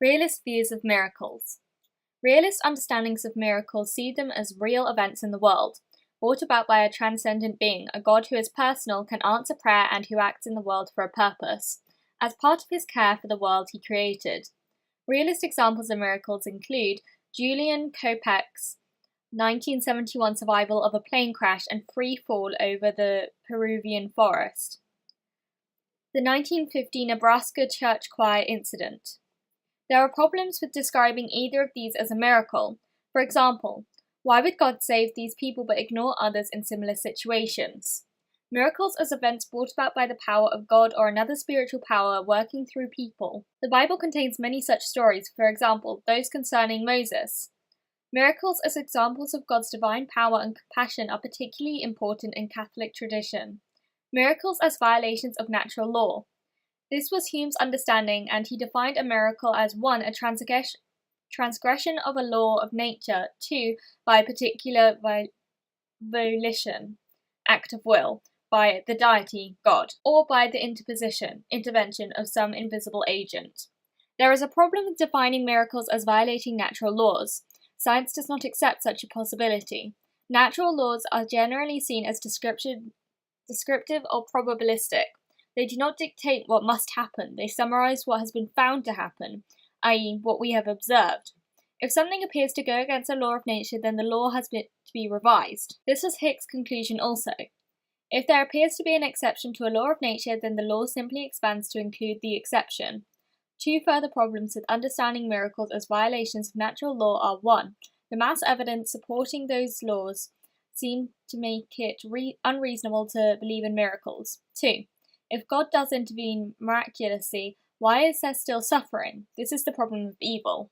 Realist views of miracles. Realist understandings of miracles see them as real events in the world, brought about by a transcendent being, a God who is personal, can answer prayer, and who acts in the world for a purpose, as part of his care for the world he created. Realist examples of miracles include Julian Kopech's 1971 survival of a plane crash and free fall over the Peruvian forest, the 1950 Nebraska church choir incident. There are problems with describing either of these as a miracle. For example, why would God save these people but ignore others in similar situations? Miracles as events brought about by the power of God or another spiritual power working through people. The Bible contains many such stories, for example, those concerning Moses. Miracles as examples of God's divine power and compassion are particularly important in Catholic tradition. Miracles as violations of natural law. This was Hume's understanding, and he defined a miracle as 1. A transgression of a law of nature, 2. By a particular volition, act of will, by the deity, God, or by the intervention of some invisible agent. There is a problem with defining miracles as violating natural laws. Science does not accept such a possibility. Natural laws are generally seen as descriptive or probabilistic. They do not dictate what must happen, they summarize what has been found to happen, i.e., what we have observed. If something appears to go against a law of nature, then the law has to be revised. This was Hick's conclusion also. If there appears to be an exception to a law of nature, then the law simply expands to include the exception. Two further problems with understanding miracles as violations of natural law are 1. The mass evidence supporting those laws seem to make it unreasonable to believe in miracles. 2. If God does intervene miraculously, why is there still suffering? This is the problem of evil.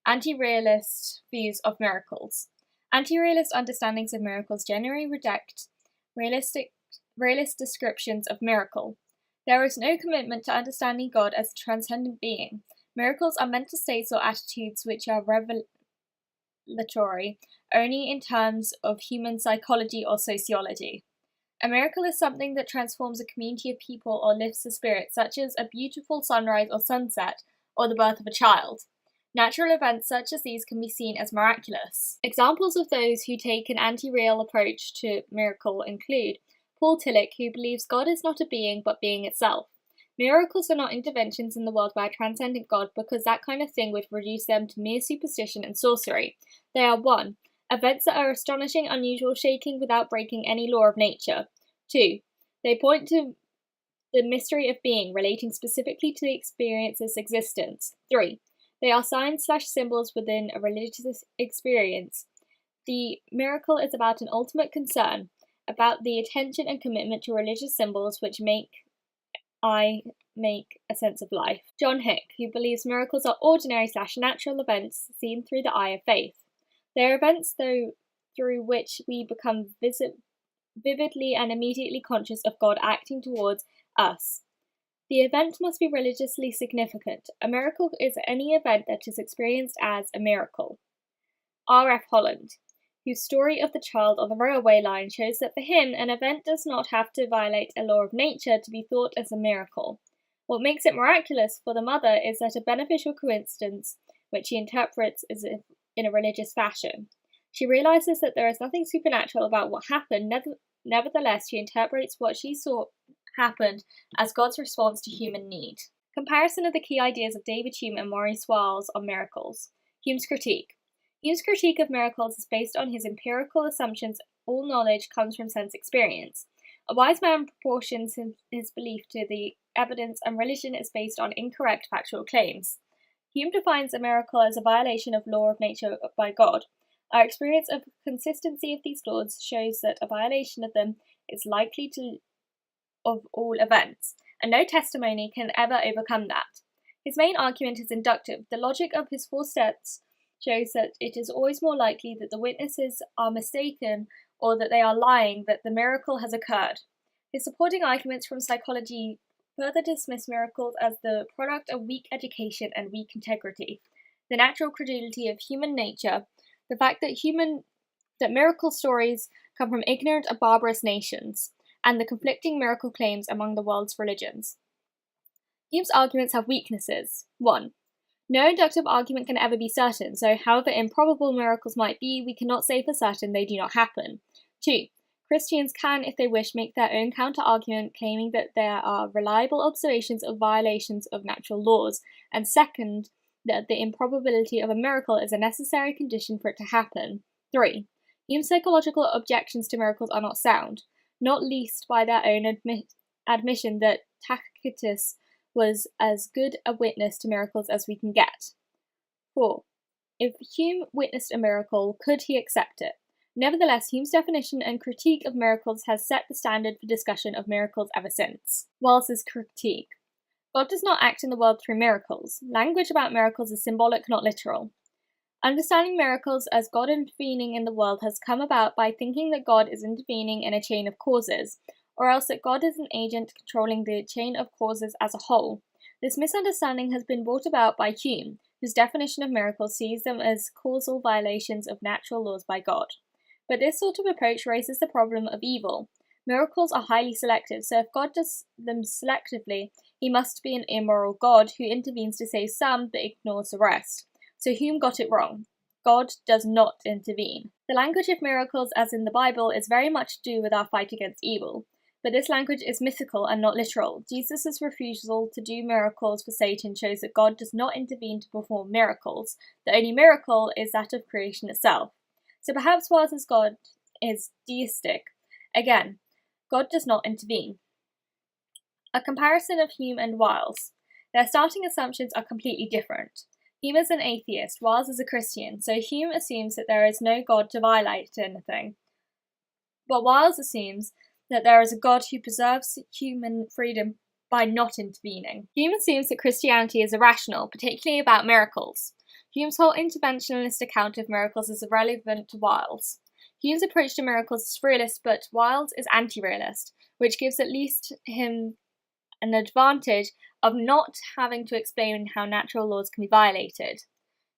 Anti-realist views of miracles. Anti-realist understandings of miracles generally reject realist descriptions of miracle. There is no commitment to understanding God as a transcendent being. Miracles are mental states or attitudes which are revelatory only in terms of human psychology or sociology. A miracle is something that transforms a community of people or lifts the spirit, such as a beautiful sunrise or sunset, or the birth of a child. Natural events such as these can be seen as miraculous. Examples of those who take an anti-real approach to miracle include Paul Tillich, who believes God is not a being but being itself. Miracles are not interventions in the world by a transcendent God, because that kind of thing would reduce them to mere superstition and sorcery. They are 1. Events that are astonishing, unusual, shaking without breaking any law of nature. 2. They point to the mystery of being, relating specifically to the experience's existence. 3. They are signs/symbols within a religious experience. The miracle is about an ultimate concern, about the attention and commitment to religious symbols which make a sense of life. John Hick, who believes miracles are ordinary/natural events seen through the eye of faith. They are events through which we become vividly and immediately conscious of God acting towards us. The event must be religiously significant. A miracle is any event that is experienced as a miracle. R.F. Holland, whose story of the child on the railway line shows that for him, an event does not have to violate a law of nature to be thought as a miracle. What makes it miraculous for the mother is that a beneficial coincidence, which she interprets as in a religious fashion. She realizes that there is nothing supernatural about what happened, nevertheless she interprets what she saw happened as God's response to human need. Comparison of the key ideas of David Hume and Maurice Walls on miracles. Hume's critique. Hume's critique of miracles is based on his empirical assumptions all knowledge comes from sense experience. A wise man proportions his belief to the evidence, and religion is based on incorrect factual claims. Hume defines a miracle as a violation of law of nature by God. Our experience of consistency of these laws shows that a violation of them is likely of all events, and no testimony can ever overcome that. His main argument is inductive. The logic of his 4 steps shows that it is always more likely that the witnesses are mistaken or that they are lying that the miracle has occurred. His supporting arguments from psychology further dismiss miracles as the product of weak education and weak integrity, the natural credulity of human nature, the fact that miracle stories come from ignorant and barbarous nations, and the conflicting miracle claims among the world's religions. Hume's arguments have weaknesses. 1. No inductive argument can ever be certain, so however improbable miracles might be, we cannot say for certain they do not happen. 2. Christians can, if they wish, make their own counter-argument claiming that there are reliable observations of violations of natural laws, and second, that the improbability of a miracle is a necessary condition for it to happen. 3. Hume's psychological objections to miracles are not sound, not least by their own admission that Tacitus was as good a witness to miracles as we can get. 4. If Hume witnessed a miracle, could he accept it? Nevertheless, Hume's definition and critique of miracles has set the standard for discussion of miracles ever since. Wells's critique. God does not act in the world through miracles. Language about miracles is symbolic, not literal. Understanding miracles as God intervening in the world has come about by thinking that God is intervening in a chain of causes, or else that God is an agent controlling the chain of causes as a whole. This misunderstanding has been brought about by Hume, whose definition of miracles sees them as causal violations of natural laws by God. But this sort of approach raises the problem of evil. Miracles are highly selective, so if God does them selectively, he must be an immoral God who intervenes to save some but ignores the rest. So Hume got it wrong. God does not intervene. The language of miracles, as in the Bible, is very much to do with our fight against evil. But this language is mythical and not literal. Jesus' refusal to do miracles for Satan shows that God does not intervene to perform miracles. The only miracle is that of creation itself. So perhaps Wells's God is deistic. Again, God does not intervene. A comparison of Hume and Wells. Their starting assumptions are completely different. Hume is an atheist, Wells is a Christian, so Hume assumes that there is no God to violate anything. But Wells assumes that there is a God who preserves human freedom by not intervening. Hume assumes that Christianity is irrational, particularly about miracles. Hume's whole interventionist account of miracles is irrelevant to Wells. Hume's approach to miracles is realist, but Wells is anti-realist, which gives at least him an advantage of not having to explain how natural laws can be violated.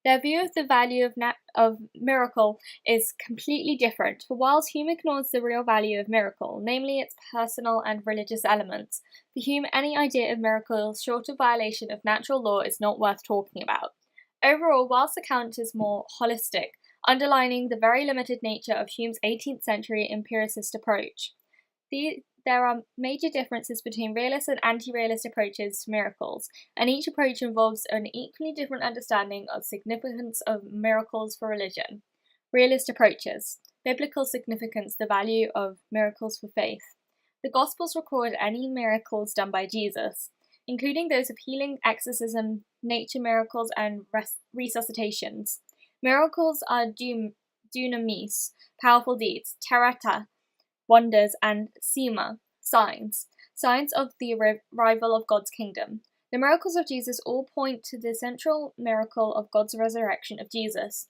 Their view of the value of miracle is completely different. For Wells, Hume ignores the real value of miracle, namely its personal and religious elements. For Hume, any idea of miracle short of violation of natural law is not worth talking about. Overall, Wells' account is more holistic, underlining the very limited nature of Hume's 18th century empiricist approach. There are major differences between realist and anti-realist approaches to miracles, and each approach involves an equally different understanding of significance of miracles for religion. Realist approaches. Biblical significance, the value of miracles for faith. The Gospels record any miracles done by Jesus, including those of healing, exorcism, nature miracles, and resuscitations. Miracles are dunamis, powerful deeds, terata, wonders, and sema, signs of the arrival of God's kingdom. The miracles of Jesus all point to the central miracle of God's resurrection of Jesus.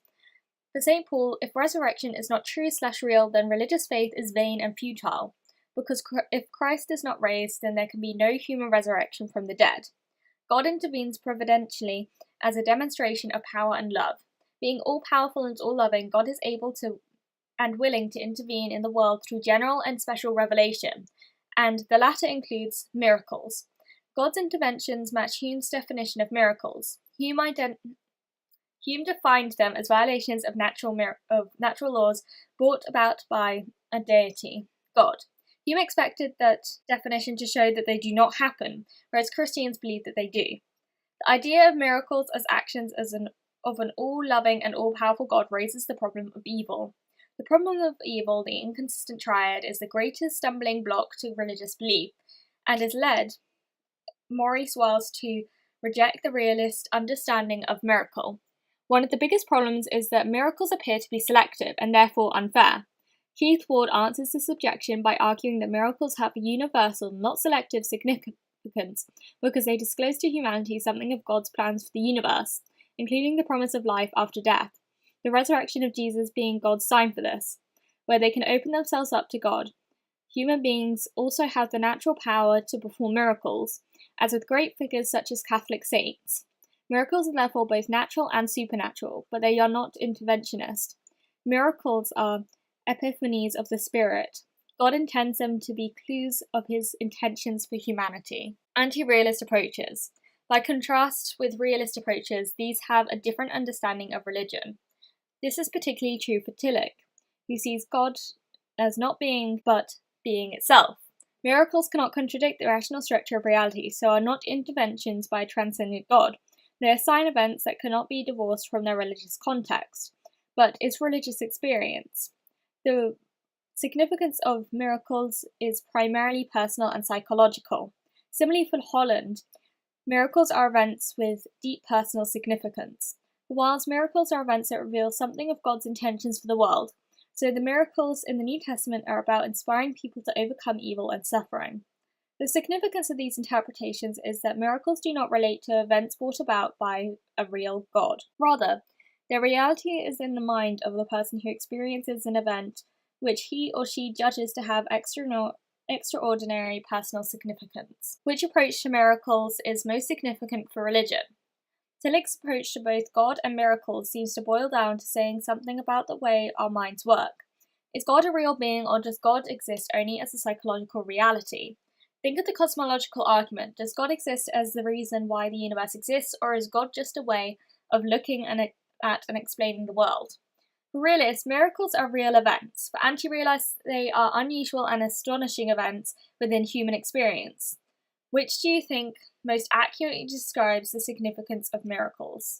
For St. Paul, if resurrection is not true/real, then religious faith is vain and futile, because if Christ is not raised, then there can be no human resurrection from the dead. God intervenes providentially as a demonstration of power and love. Being all-powerful and all-loving, God is able to and willing to intervene in the world through general and special revelation, and the latter includes miracles. God's interventions match Hume's definition of miracles. Hume defined them as violations of natural laws brought about by a deity, God. Hume expected that definition to show that they do not happen, whereas Christians believe that they do. The idea of miracles as actions of an all-loving and all-powerful God raises the problem of evil. The problem of evil, the inconsistent triad, is the greatest stumbling block to religious belief, and has led Maurice Wells to reject the realist understanding of miracle. One of the biggest problems is that miracles appear to be selective and therefore unfair. Keith Ward answers this objection by arguing that miracles have universal, not selective significance because they disclose to humanity something of God's plans for the universe, including the promise of life after death. The resurrection of Jesus being God's sign for this, where they can open themselves up to God. Human beings also have the natural power to perform miracles, as with great figures such as Catholic saints. Miracles are therefore both natural and supernatural, but they are not interventionist. Miracles are epiphanies of the Spirit. God intends them to be clues of his intentions for humanity. Anti-realist approaches. By contrast with realist approaches, these have a different understanding of religion. This is particularly true for Tillich, who sees God as not being but being itself. Miracles cannot contradict the rational structure of reality, so are not interventions by a transcendent God. They are sign events that cannot be divorced from their religious context, but is religious experience. The significance of miracles is primarily personal and psychological. Similarly for Holland, miracles are events with deep personal significance. Whilst miracles are events that reveal something of God's intentions for the world, so the miracles in the New Testament are about inspiring people to overcome evil and suffering. The significance of these interpretations is that miracles do not relate to events brought about by a real God. Rather, their reality is in the mind of the person who experiences an event which he or she judges to have extraordinary personal significance. Which approach to miracles is most significant for religion? Tillich's approach to both God and miracles seems to boil down to saying something about the way our minds work. Is God a real being, or does God exist only as a psychological reality? Think of the cosmological argument. Does God exist as the reason why the universe exists, or is God just a way of looking at and explaining the world? For realists, miracles are real events. For anti-realists, they are unusual and astonishing events within human experience. Which do you think most accurately describes the significance of miracles?